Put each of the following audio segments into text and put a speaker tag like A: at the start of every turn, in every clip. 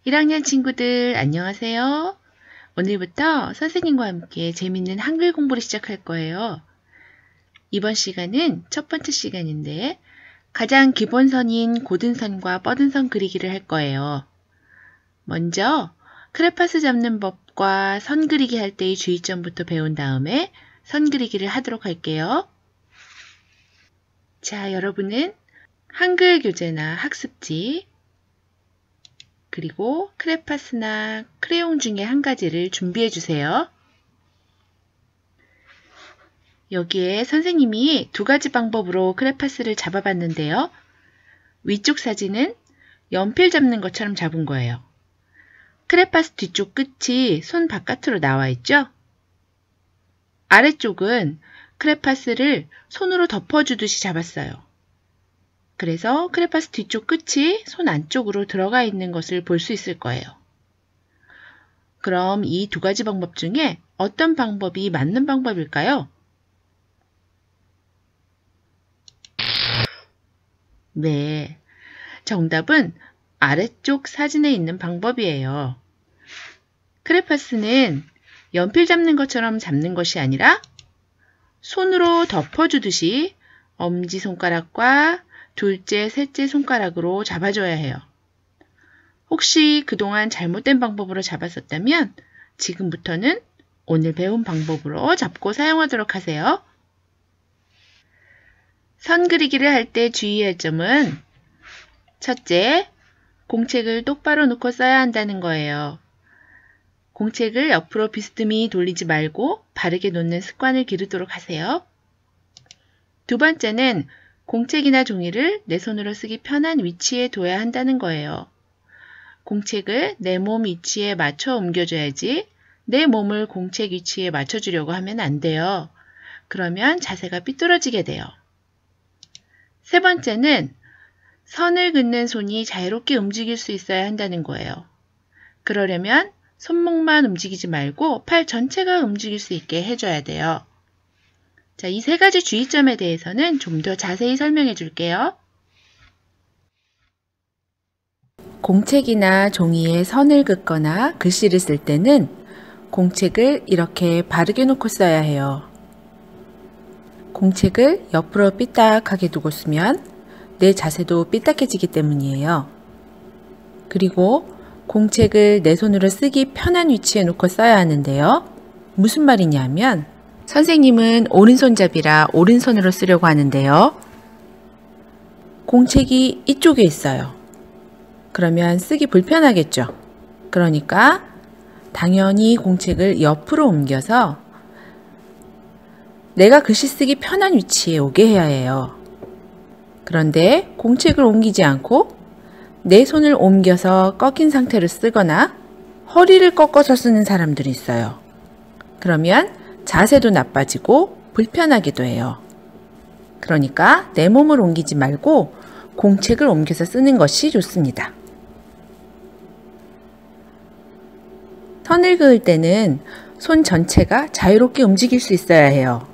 A: 1학년 친구들 안녕하세요. 오늘부터 선생님과 함께 재밌는 한글 공부를 시작할 거예요. 이번 시간은 첫 번째 시간인데 가장 기본선인 고든선과 뻗은선 그리기를 할 거예요. 먼저 크레파스 잡는 법과 선 그리기 할 때의 주의점부터 배운 다음에 선 그리기를 하도록 할게요. 자, 여러분은 한글 교재나 학습지 그리고 크레파스나 크레용 중에 한 가지를 준비해 주세요. 여기에 선생님이 두 가지 방법으로 크레파스를 잡아봤는데요. 위쪽 사진은 연필 잡는 것처럼 잡은 거예요. 크레파스 뒤쪽 끝이 손 바깥으로 나와 있죠? 아래쪽은 크레파스를 손으로 덮어주듯이 잡았어요. 그래서 크레파스 뒤쪽 끝이 손 안쪽으로 들어가 있는 것을 볼 수 있을 거예요. 그럼 이 두 가지 방법 중에 어떤 방법이 맞는 방법일까요? 네, 정답은 아래쪽 사진에 있는 방법이에요. 크레파스는 연필 잡는 것처럼 잡는 것이 아니라 손으로 덮어주듯이 엄지손가락과 둘째, 셋째 손가락으로 잡아줘야 해요. 혹시 그동안 잘못된 방법으로 잡았었다면 지금부터는 오늘 배운 방법으로 잡고 사용하도록 하세요. 선 그리기를 할 때 주의할 점은 첫째, 공책을 똑바로 놓고 써야 한다는 거예요. 공책을 옆으로 비스듬히 돌리지 말고 바르게 놓는 습관을 기르도록 하세요. 두 번째는 공책이나 종이를 내 손으로 쓰기 편한 위치에 둬야 한다는 거예요. 공책을 내 몸 위치에 맞춰 옮겨줘야지 내 몸을 공책 위치에 맞춰주려고 하면 안 돼요. 그러면 자세가 삐뚤어지게 돼요. 세 번째는 선을 긋는 손이 자유롭게 움직일 수 있어야 한다는 거예요. 그러려면 손목만 움직이지 말고 팔 전체가 움직일 수 있게 해줘야 돼요. 자, 이 세 가지 주의점에 대해서는 좀 더 자세히 설명해 줄게요. 공책이나 종이에 선을 긋거나 글씨를 쓸 때는 공책을 이렇게 바르게 놓고 써야 해요. 공책을 옆으로 삐딱하게 두고 쓰면 내 자세도 삐딱해지기 때문이에요. 그리고 공책을 내 손으로 쓰기 편한 위치에 놓고 써야 하는데요. 무슨 말이냐면 선생님은 오른손잡이라 오른손으로 쓰려고 하는데요. 공책이 이쪽에 있어요. 그러면 쓰기 불편하겠죠. 그러니까 당연히 공책을 옆으로 옮겨서 내가 글씨 쓰기 편한 위치에 오게 해야 해요. 그런데 공책을 옮기지 않고 내 손을 옮겨서 꺾인 상태로 쓰거나 허리를 꺾어서 쓰는 사람들이 있어요. 그러면 자세도 나빠지고 불편하기도 해요. 그러니까 내 몸을 옮기지 말고 공책을 옮겨서 쓰는 것이 좋습니다. 선을 그을 때는 손 전체가 자유롭게 움직일 수 있어야 해요.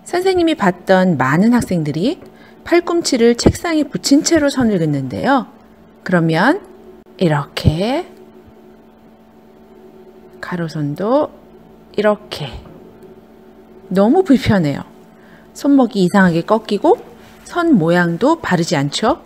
A: 선생님이 봤던 많은 학생들이 팔꿈치를 책상에 붙인 채로 선을 긋는데요. 그러면 이렇게 가로선도 이렇게 너무 불편해요. 손목이 이상하게 꺾이고 선 모양도 바르지 않죠?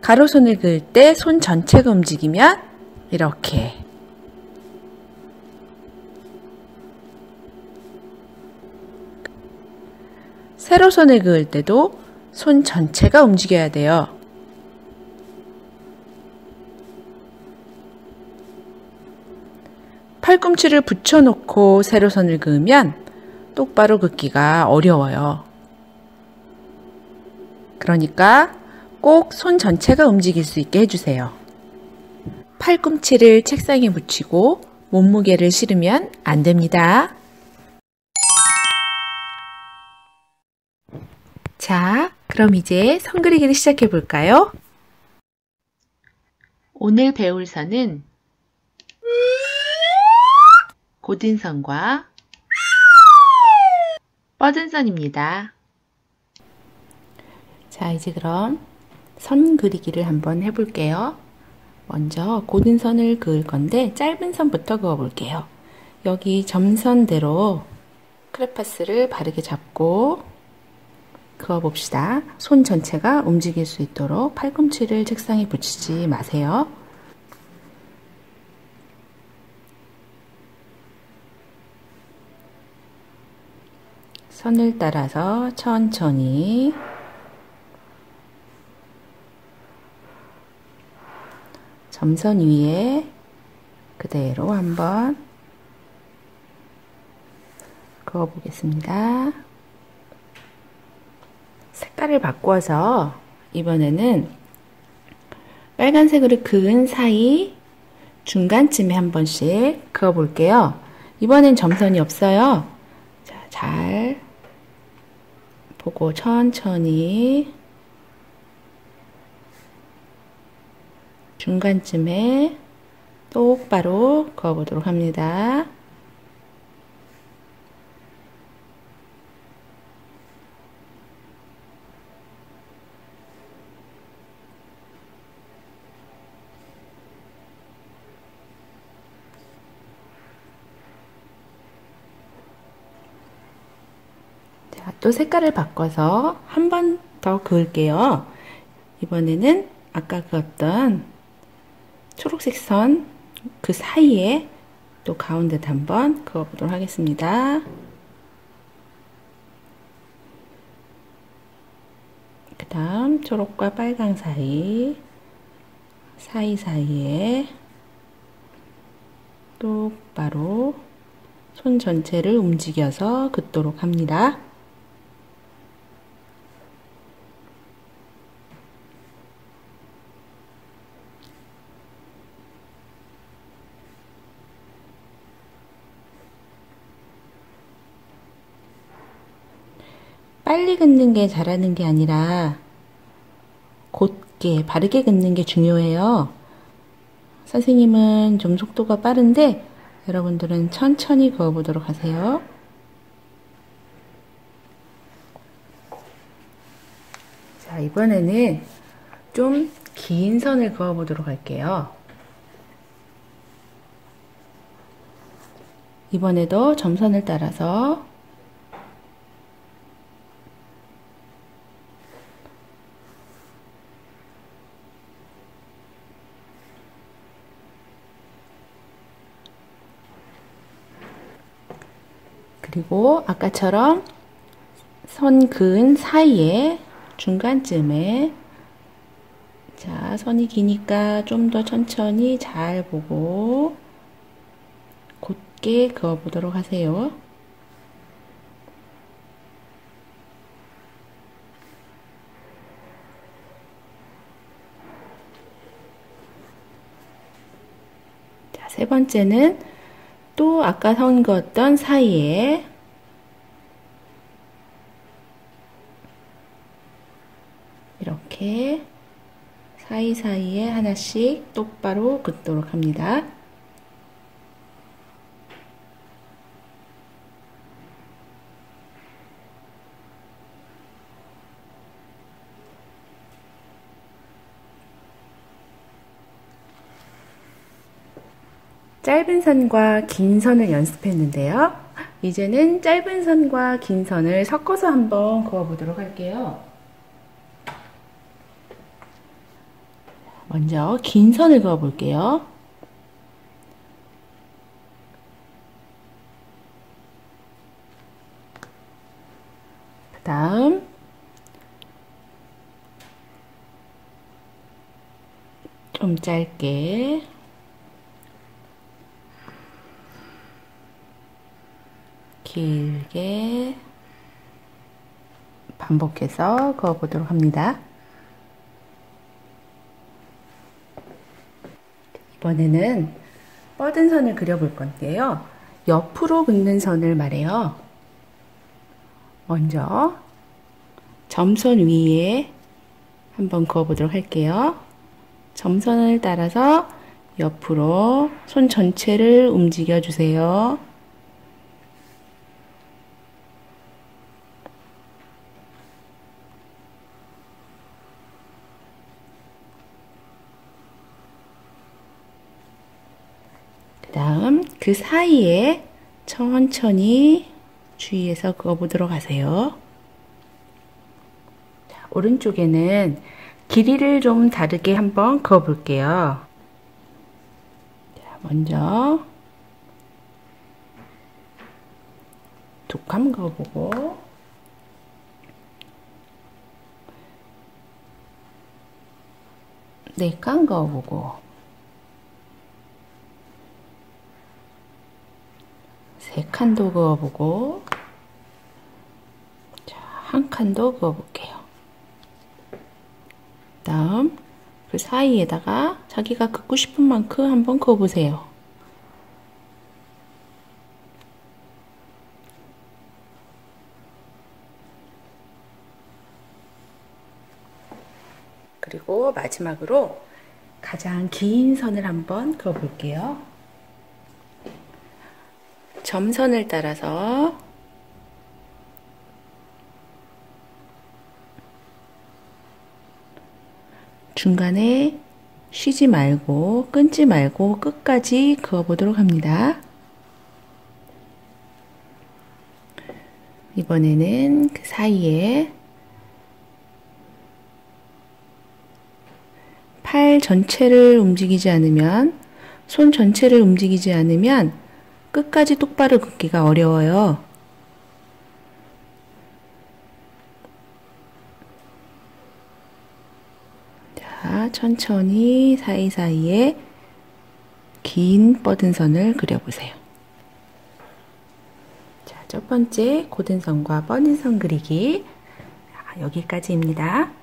A: 가로선을 그을 때 손 전체가 움직이면 이렇게 세로선을 그을 때도 손 전체가 움직여야 돼요. 팔꿈치를 붙여놓고 세로선을 그으면 똑바로 긋기가 어려워요. 그러니까 꼭 손 전체가 움직일 수 있게 해주세요. 팔꿈치를 책상에 붙이고 몸무게를 실으면 안 됩니다. 자, 그럼 이제 선 그리기를 시작해 볼까요? 오늘 배울 선은 고든선과 뻗은선입니다. 자, 이제 그럼 선 그리기를 한번 해볼게요. 먼저 고든 선을 그을 건데 짧은 선부터 그어 볼게요. 여기 점선대로 크레파스를 바르게 잡고 그어 봅시다. 손 전체가 움직일 수 있도록 팔꿈치를 책상에 붙이지 마세요. 선을 따라서 천천히 점선 위에 그대로 한번 그어 보겠습니다. 색깔을 바꿔서 이번에는 빨간색으로 그은 사이 중간쯤에 한 번씩 그어 볼게요. 이번엔 점선이 없어요. 자, 잘 보고 천천히 중간쯤에 똑바로 그어 보도록 합니다. 자, 또 색깔을 바꿔서 한 번 더 그을게요. 이번에는 아까 그었던 초록색 선 그 사이에 또 가운데 한번 그어 보도록 하겠습니다. 그 다음 초록과 빨강 사이사이에 똑바로 손 전체를 움직여서 긋도록 합니다. 빨리 긋는 게 잘하는 게 아니라 곧게 바르게 긋는 게 중요해요. 선생님은 좀 속도가 빠른데 여러분들은 천천히 그어 보도록 하세요. 자, 이번에는 좀 긴 선을 그어 보도록 할게요. 이번에도 점선을 따라서 그리고 아까처럼 선 그은 사이에 중간쯤에 자, 선이 기니까 좀 더 천천히 잘 보고 곧게 그어 보도록 하세요. 자, 세 번째는 또 아까 선 그었던 사이에 이렇게 사이사이에 하나씩 똑바로 긋도록 합니다. 짧은 선과 긴 선을 연습했는데요. 이제는 짧은 선과 긴 선을 섞어서 한번 그어 보도록 할게요. 먼저 긴 선을 그어 볼게요. 그 다음 좀 짧게 길게 반복해서 그어 보도록 합니다. 이번에는 뻗은 선을 그려볼 건데요. 옆으로 긋는 선을 말해요. 먼저 점선 위에 한번 그어 보도록 할게요. 점선을 따라서 옆으로 손 전체를 움직여 주세요. 다음 그 사이에 천천히 주위에서 그어보도록 하세요. 자, 오른쪽에는 길이를 좀 다르게 한번 그어볼게요. 자, 먼저 두 칸 그어보고 네 칸 그어보고 세 칸도 그어보고 자, 한 칸도 그어볼게요. 다음 그 사이에다가 자기가 긋고 싶은 만큼 한번 그어보세요. 그리고 마지막으로 가장 긴 선을 한번 그어볼게요. 점선을 따라서 중간에 쉬지 말고 끊지 말고 끝까지 그어보도록 합니다. 이번에는 그 사이에 팔 전체를 움직이지 않으면, 손 전체를 움직이지 않으면 끝까지 똑바로 긋기가 어려워요. 자, 천천히 사이사이에 긴 뻗은 선을 그려보세요. 자, 첫 번째 고든 선과 뻗은 선 그리기 여기까지입니다.